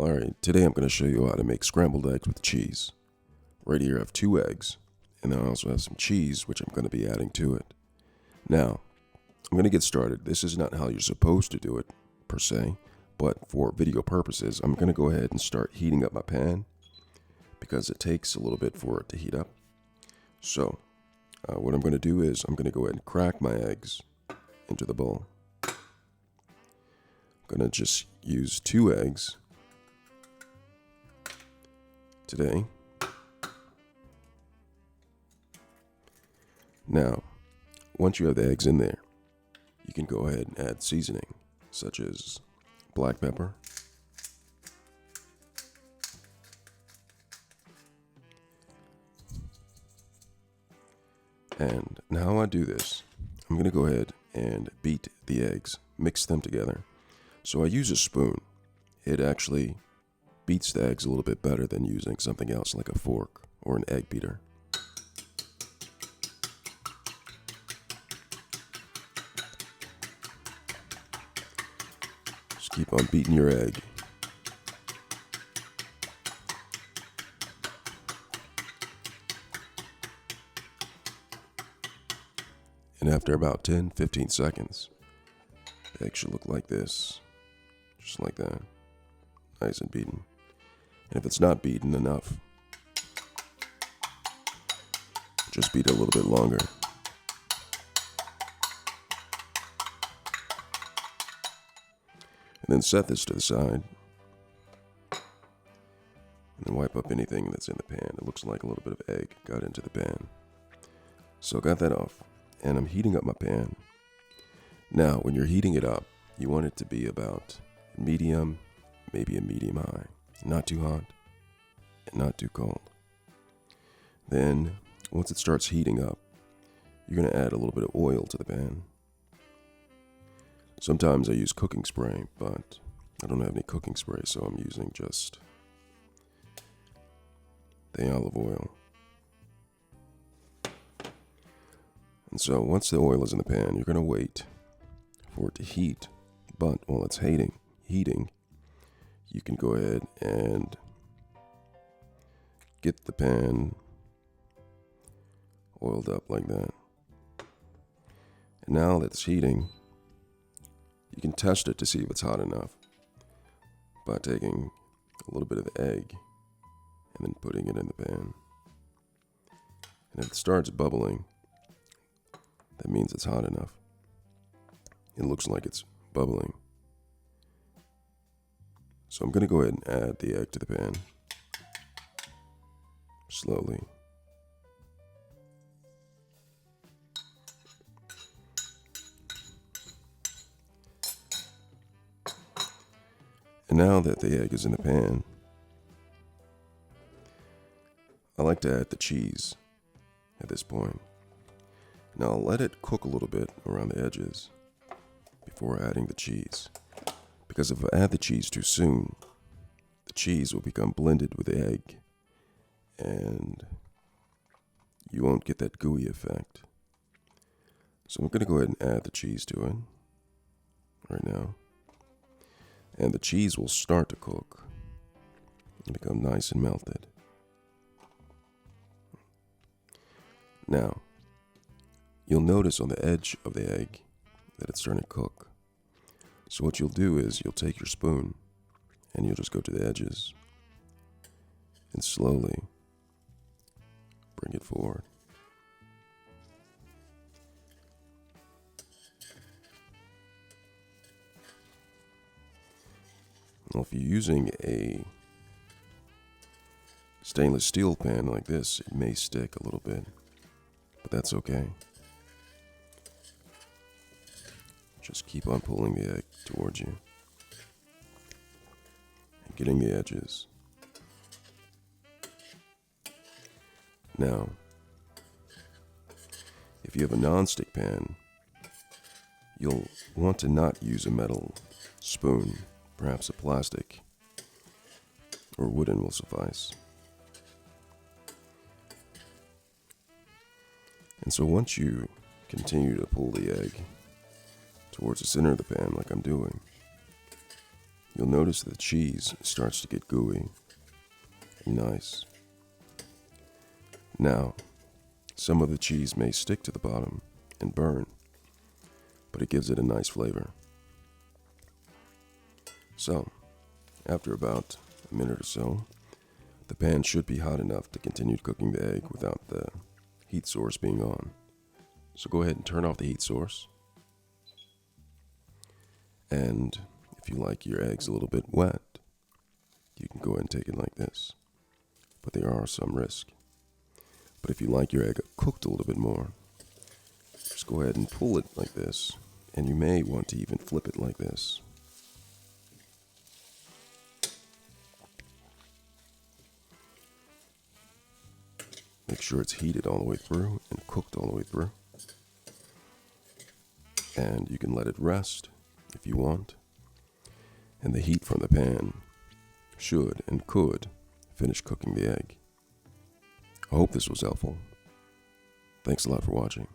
Alright, today I'm going to show you how to make scrambled eggs with cheese. Right here I have 2 eggs, and then I also have some cheese, which I'm going to be adding to it. Now, I'm going to get started. This is not how you're supposed to do it, per se, but for video purposes, I'm going to go ahead and start heating up my pan, because it takes a little bit for it to heat up. So, what I'm going to do is I'm going to go ahead and crack my eggs into the bowl. I'm going to just use 2 eggs today. Now, once you have the eggs in there, you can go ahead and add seasoning, such as black pepper, and how I do this, I'm going to go ahead and beat the eggs, mix them together. So I use a spoon. It actually beats the eggs a little bit better than using something else like a fork or an egg beater. Just keep on beating your egg. And after about 10-15 seconds, the egg should look like this. Just like that. Nice and beaten. And if it's not beaten enough, just beat it a little bit longer. And then set this to the side. And then wipe up anything that's in the pan. It looks like a little bit of egg got into the pan. So I got that off. And I'm heating up my pan. Now, when you're heating it up, you want it to be about medium, maybe a medium high. Not too hot and not too cold. Then, once it starts heating up, you're going to add a little bit of oil to the pan. Sometimes I use cooking spray, but I don't have any cooking spray, so I'm using just the olive oil. And so once the oil is in the pan, you're going to wait for it to heat. But while it's heating, you can go ahead and get the pan oiled up like that. And now that it's heating, you can test it to see if it's hot enough by taking a little bit of the egg and then putting it in the pan. And if it starts bubbling, that means it's hot enough. It looks like it's bubbling. So I'm going to go ahead and add the egg to the pan. Slowly. And now that the egg is in the pan, I like to add the cheese at this point. Now I'll let it cook a little bit around the edges before adding the cheese. Because if I add the cheese too soon, the cheese will become blended with the egg and you won't get that gooey effect. So I'm going to go ahead and add the cheese to it right now. And the cheese will start to cook and become nice and melted. Now, you'll notice on the edge of the egg that it's starting to cook. So what you'll do is you'll take your spoon and you'll just go to the edges and slowly bring it forward. Well, if you're using a stainless steel pan like this, it may stick a little bit, but that's okay. Just keep on pulling the egg towards you and getting the edges. Now, if you have a non-stick pan, you'll want to not use a metal spoon, perhaps a plastic or wooden will suffice. And so once you continue to pull the egg towards the center of the pan like I'm doing, you'll notice that the cheese starts to get gooey and nice. Now, some of the cheese may stick to the bottom and burn, but it gives it a nice flavor. So, after about a minute or so, the pan should be hot enough to continue cooking the egg without the heat source being on. So go ahead and turn off the heat source. And if you like your eggs a little bit wet, you can go ahead and take it like this. But there are some risks. But if you like your egg cooked a little bit more, just go ahead and pull it like this. And you may want to even flip it like this. Make sure it's heated all the way through and cooked all the way through. And you can let it rest if you want. And the heat from the pan should and could finish cooking the egg. I hope this was helpful. Thanks a lot for watching.